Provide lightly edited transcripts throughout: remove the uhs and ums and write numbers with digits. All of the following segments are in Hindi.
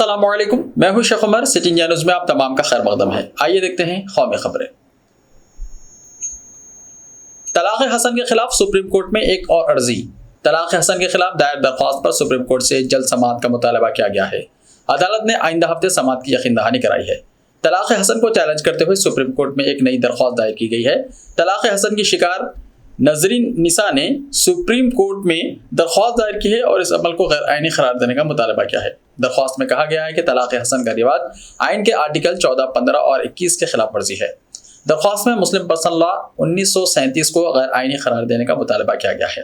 अस्सलामुअलैकुम, मैं हूं Sheikh Umar. City India news में आप तमाम का खैर मकदम है। आइए देखते हैं कौमी खबरें। तलाक़ हसन के खिलाफ सुप्रीम कोर्ट में एक और अर्जी। तलाक़ हसन के खिलाफ दायर दरख्वास्त पर सुप्रीम कोर्ट से जल्द समाअत का मुतालबा किया गया है। अदालत ने आइंदा हफ्ते समाअत की यकीन दहानी कराई है। तलाक़ हसन को चैलेंज करते हुए सुप्रीम कोर्ट में एक नई दरख्वास्त दायर की गई है। तलाक़ हसन की शिकार नजरीन निसा ने सुप्रीम कोर्ट में दरख्वास्त दायर की है और इस अमल को गैर आइनी करार देने का मुतालबा किया है। दरख्वास्त में कहा गया है कि तलाक़ हसन का रिवाज आइन के आर्टिकल 14, 15 और 21 के खिलाफ वर्जी है। दरख्वास्त में मुस्लिम पर्सन लॉ 1937 को गैर आइनी करार देने का मुतालबा किया गया है।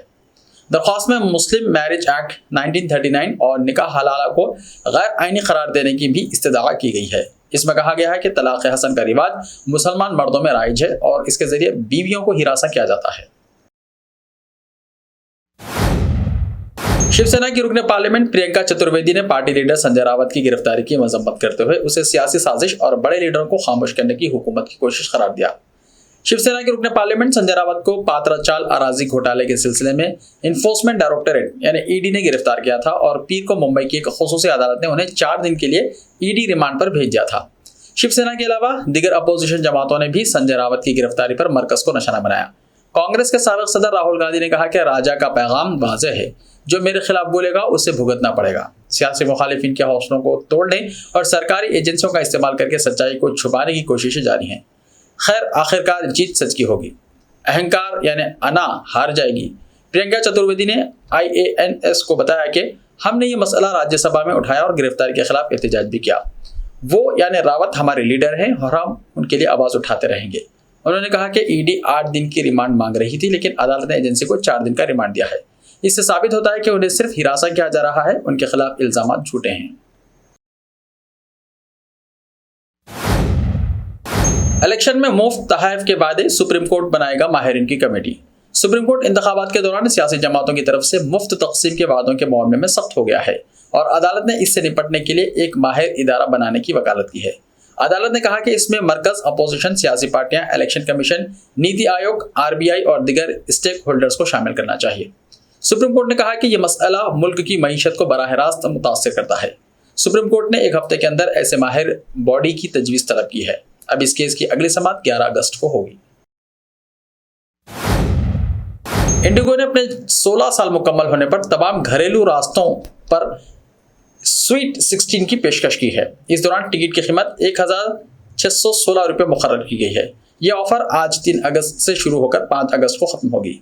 दरख्वास्त में मुस्लिम मैरिज एक्ट 1939 और निकाह हलाला को गैर आइनी करार देने की भी इस्तदा की गई है। इसमें कहा गया है कि तलाक़ हसन का रिवाज मुसलमान मर्दों में राइज है और इसके जरिए बीवियों को हिरासा किया जाता है। शिवसेना की रुकने पार्लियामेंट प्रियंका चतुर्वेदी ने पार्टी लीडर संजय रावत की गिरफ्तारी की मजम्मत करते हुए उसे सियासी साजिश और बड़े लीडरों को खामोश करने की हुकूमत की कोशिश करार दिया। शिवसेना के रुकने पार्लियामेंट संजय रावत को पात्राचाल अराजी घोटाले के सिलसिले में इन्फोर्समेंट डायरेक्टोरेट यानी ईडी ने गिरफ्तार किया था और पीर को मुंबई की एक खुसूसी अदालत ने उन्हें 4 दिन के लिए ईडी रिमांड पर भेज दिया था। शिवसेना के अलावा दीगर अपोजिशन जमातों ने भी संजय रावत की गिरफ्तारी पर मरकज को निशाना बनाया। कांग्रेस के साबिक सदर राहुल गांधी ने कहा कि राजा का पैगाम वाज़ेह है, जो मेरे खिलाफ बोलेगा उसे भुगतना पड़ेगा। सियासी मुखालिफिन के हौसलों को तोड़ने और सरकारी एजेंसियों का इस्तेमाल करके सच्चाई को छुपाने की कोशिशें जारी हैं। खैर, आखिरकार जीत सच की होगी। अहंकार यानी अना हार जाएगी। प्रियंका चतुर्वेदी ने IANS को बताया कि हमने ये मसला राज्यसभा में उठाया और गिरफ्तारी के खिलाफ एहतजाज भी किया। वो यानी रावत हमारे लीडर हैं और हम उनके लिए आवाज़ उठाते रहेंगे। उन्होंने कहा कि ईडी 8 दिन की रिमांड मांग रही थी, लेकिन अदालत ने एजेंसी को 4 दिन का रिमांड दिया है। इससे साबित होता है कि उन्हें सिर्फ हिरासा किया जा रहा है, उनके खिलाफ इल्जाम झूठे हैं। इलेक्शन में मुफ्त तहफ़ के वादे, सुप्रीम कोर्ट बनाएगा माहिरीन की कमेटी। सुप्रीम कोर्ट इंतखाबात के दौरान सियासी जमातों की तरफ से मुफ्त तकसीम के वादों के मामले में सख्त हो गया है और अदालत ने इससे निपटने के लिए एक माहिर इदारा बनाने की वकालत की है। अदालत ने कहा कि इसमें मरकज, अपोजिशन, सियासी पार्टियां, election commission, NITI Aayog, RBI और दिगर स्टेक होल्डर्स को शामिल करना चाहिए। सुप्रीम कोर्ट ने कहा कि यह मसला मुल्क की मईशत को बराह रास्त मुतासिर करता है। सुप्रीम कोर्ट ने 1 हफ्ते के अंदर ऐसे माहिर बॉडी की तजवीज़ तलब की है। अब इस केस की अगली समाअत 11 अगस्त को होगी। इंडिगो ने अपने 16 साल मुकम्मल होने पर तमाम घरेलू रास्तों पर स्वीट 16 की पेशकश की है। इस दौरान टिकट की कीमत 1616 रुपये मुकर्रर की गई है। यह ऑफर आज 3 अगस्त से शुरू होकर 5 अगस्त को खत्म होगी।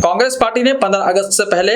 कांग्रेस पार्टी ने 15 अगस्त से पहले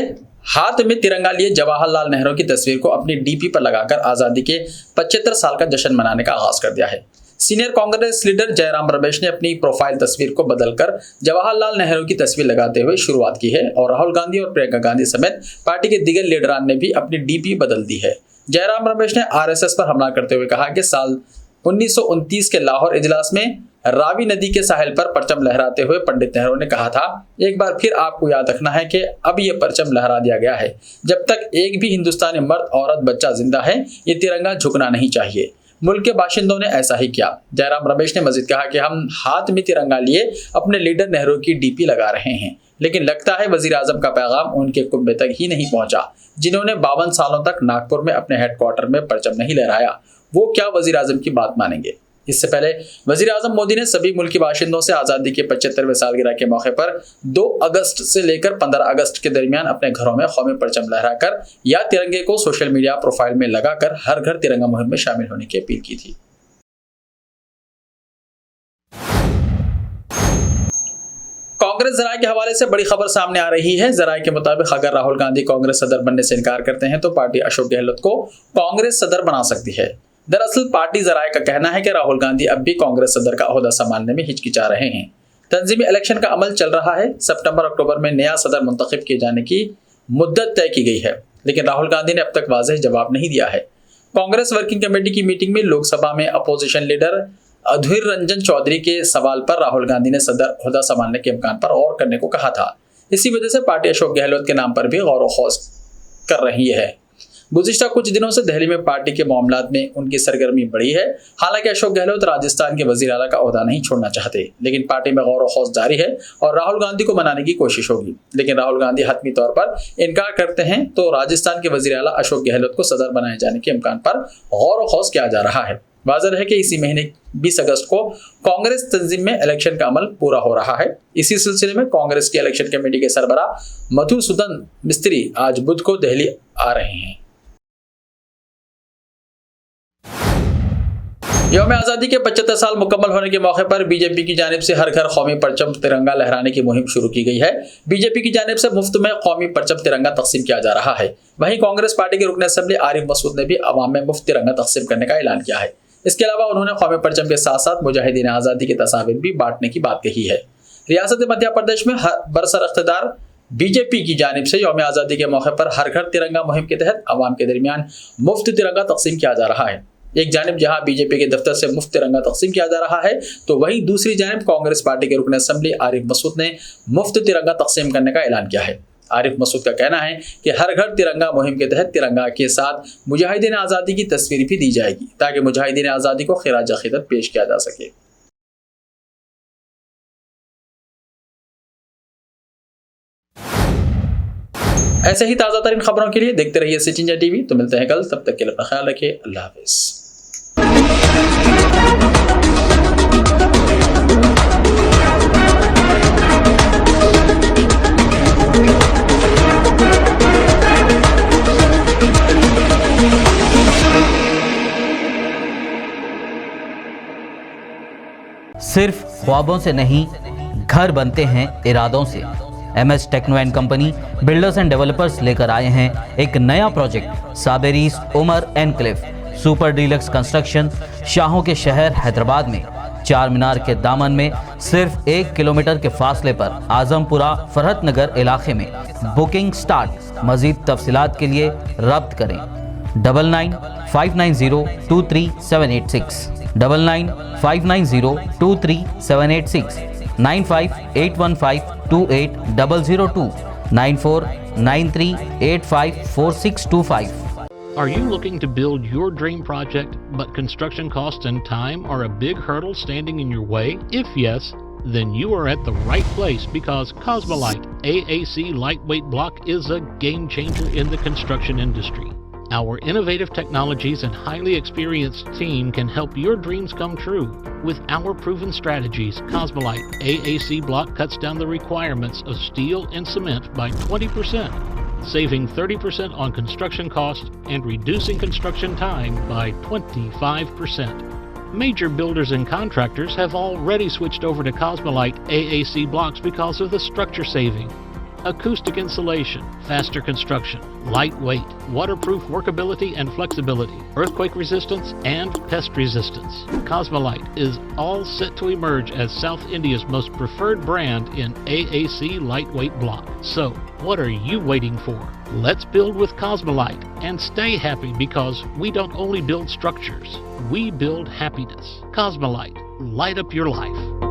हाथ में तिरंगा लिए जवाहरलाल नेहरू की तस्वीर को अपनी DP पर लगाकर आज़ादी के 75 साल का जश्न मनाने का आगाज कर दिया है। सीनियर कांग्रेस लीडर जयराम रमेश ने अपनी प्रोफाइल तस्वीर को बदलकर जवाहरलाल नेहरू की तस्वीर लगाते हुए शुरुआत की है और राहुल गांधी और प्रियंका गांधी समेत पार्टी के दिगर लीडरान ने भी अपनी DP बदल दी है। जयराम रमेश ने RSS पर हमला करते हुए कहा कि साल 1929 के लाहौर इजलास में रावी नदी के साहिल पर परचम लहराते हुए पंडित नेहरू ने कहा था, एक बार फिर आपको याद रखना है कि अब ये परचम लहरा दिया गया है। जब तक एक भी हिंदुस्तानी मर्द, औरत, बच्चा जिंदा है, ये तिरंगा झुकना नहीं चाहिए। मुल्क के बाशिंदों ने ऐसा ही किया। जयराम रमेश ने मजीद कहा कि हम हाथ में तिरंगा लिए अपने लीडर नेहरू की DP लगा रहे हैं, लेकिन लगता है वजीर आजम का पैगाम उनके कुब्बे तक ही नहीं पहुंचा, जिन्होंने 52 सालों तक नागपुर में अपने हेडक्वार्टर में परचम नहीं लहराया। वो क्या वजीर आजम की बात मानेंगे। इससे पहले वजीर आजम मोदी ने सभी मुल्की बाशिंदों से आज़ादी के 75वें सालगिरह के मौके पर 2 अगस्त से लेकर 15 अगस्त के दरमियान अपने घरों में कौमी परचम लहराकर या तिरंगे को सोशल मीडिया प्रोफाइल में लगाकर हर घर तिरंगा मुहिम में शामिल होने की अपील की थी। कांग्रेस जराये के हवाले से बड़ी खबर सामने आ रही है। जराये के मुताबिक अगर राहुल गांधी कांग्रेस सदर बनने से इनकार करते हैं तो पार्टी अशोक गहलोत को कांग्रेस सदर बना सकती है। दरअसल पार्टी जराये का कहना है कि राहुल गांधी अब भी कांग्रेस सदर का ओहदा संभालने में हिचकिचा रहे हैं। तंजीमी इलेक्शन का अमल चल रहा है। सितंबर-अक्टूबर में नया सदर मुंतखब किए जाने की मुद्दत तय की गई है, लेकिन राहुल गांधी ने अब तक वाज़ेह जवाब नहीं दिया है। कांग्रेस वर्किंग कमेटी की मीटिंग में लोकसभा में अपोजिशन लीडर अधीर रंजन चौधरी के सवाल पर राहुल गांधी ने सदर ओहदा संभालने के इम्कान पर गौर करने को कहा था। इसी वजह से पार्टी अशोक गहलोत के नाम पर भी गौर व खौज कर रही है। गुज़िश्ता कुछ दिनों से दिल्ली में पार्टी के मामलात में उनकी सरगर्मी बढ़ी है। हालांकि अशोक गहलोत राजस्थान के वजीर आला का ओहदा नहीं छोड़ना चाहते, लेकिन पार्टी में गौर व खौज जारी है और राहुल गांधी को मनाने की कोशिश होगी। लेकिन राहुल गांधी हतमी तौर पर इनकार करते हैं तो राजस्थान के वजीर आला अशोक गहलोत को सदर बनाए जाने के इम्कान पर गौर व खौज किया जा रहा है। वाज़ेह है कि इसी महीने 20 अगस्त को कांग्रेस तंजीम में इलेक्शन का अमल पूरा हो रहा है। इसी सिलसिले में कांग्रेस की इलेक्शन कमेटी के सरबराह मधुसूदन मिस्त्री आज बुध को दिल्ली आ रहे हैं। यौम आज़ादी के 75 साल मुकम्मल होने के मौके पर बीजेपी की जानिब से हर घर कौमी परचम तिरंगा लहराने की मुहिम शुरू की गई है। बीजेपी की जानिब से मुफ्त में कौमी परचम तिरंगा तकसीम किया जा रहा है। वहीं कांग्रेस पार्टी के रुकन असेंबली आरिफ मसूद ने भी अवाम में मुफ्त तिरंगा तकसीम करने का ऐलान किया है। इसके अलावा उन्होंने कौमी परचम के साथ साथ मुजाहिदीन आज़ादी की तस्वीर भी बांटने की बात कही है। रियासत मध्य प्रदेश में बरसर इख्तियार बीजेपी की जानिब से यौम आज़ादी के मौके पर हर घर तिरंगा मुहिम के तहत अवाम के दरमियान मुफ्त तिरंगा तकसीम किया जा रहा है। एक जानिब जहां बीजेपी के दफ्तर से मुफ्त तिरंगा तकसीम किया जा रहा है, तो वहीं दूसरी जानिब कांग्रेस पार्टी के रुकन असेंबली आरिफ मसूद ने मुफ्त तिरंगा तकसीम करने का ऐलान किया है। आरिफ मसूद का कहना है कि हर घर तिरंगा मुहिम के तहत तिरंगा के साथ मुजाहिदीन आज़ादी की तस्वीर भी दी जाएगी, ताकि मुजाहिदीन आज़ादी को खिराज अक़ीदत पेश किया जा सके। ऐसे ही ताज़ा तरीन खबरों के लिए देखते रहिए सिटी इंडिया टीवी। तो मिलते हैं कल, तब तक के लिए अपना ख्याल रखिए। अल्लाह हाफ़िज़। सिर्फ ख्वाबों से नहीं, घर बनते हैं इरादों से। MS techno and company builders and developers लेकर आए हैं एक नया प्रोजेक्ट साबेरीज Umar enclave super deluxe construction, शाहों के शहर हैदराबाद में। चार मीनार के दामन में सिर्फ 1 किलोमीटर के फासले पर आजमपुरा फरहत नगर इलाके में। Booking start. मजीद तफसीलात के लिए रब्त करें 9959023786 9959023786 9581528002 9493854625. Are you looking to build your dream project, but construction costs and time are a big hurdle standing in your way? If yes, then you are at the right place, because Cosmolite AAC lightweight block is a game changer in the construction industry. Our innovative technologies and highly experienced team can help your dreams come true. With our proven strategies, Cosmolite AAC block cuts down the requirements of steel and cement by 20%, saving 30% on construction costs and reducing construction time by 25%. Major builders and contractors have already switched over to Cosmolite AAC blocks because of the structure saving. Acoustic insulation, faster construction, lightweight, waterproof workability and flexibility, earthquake resistance and pest resistance. Cosmolite is all set to emerge as South India's most preferred brand in AAC lightweight block. So, what are you waiting for? Let's build with Cosmolite and stay happy, because we don't only build structures, we build happiness. Cosmolite, light up your life.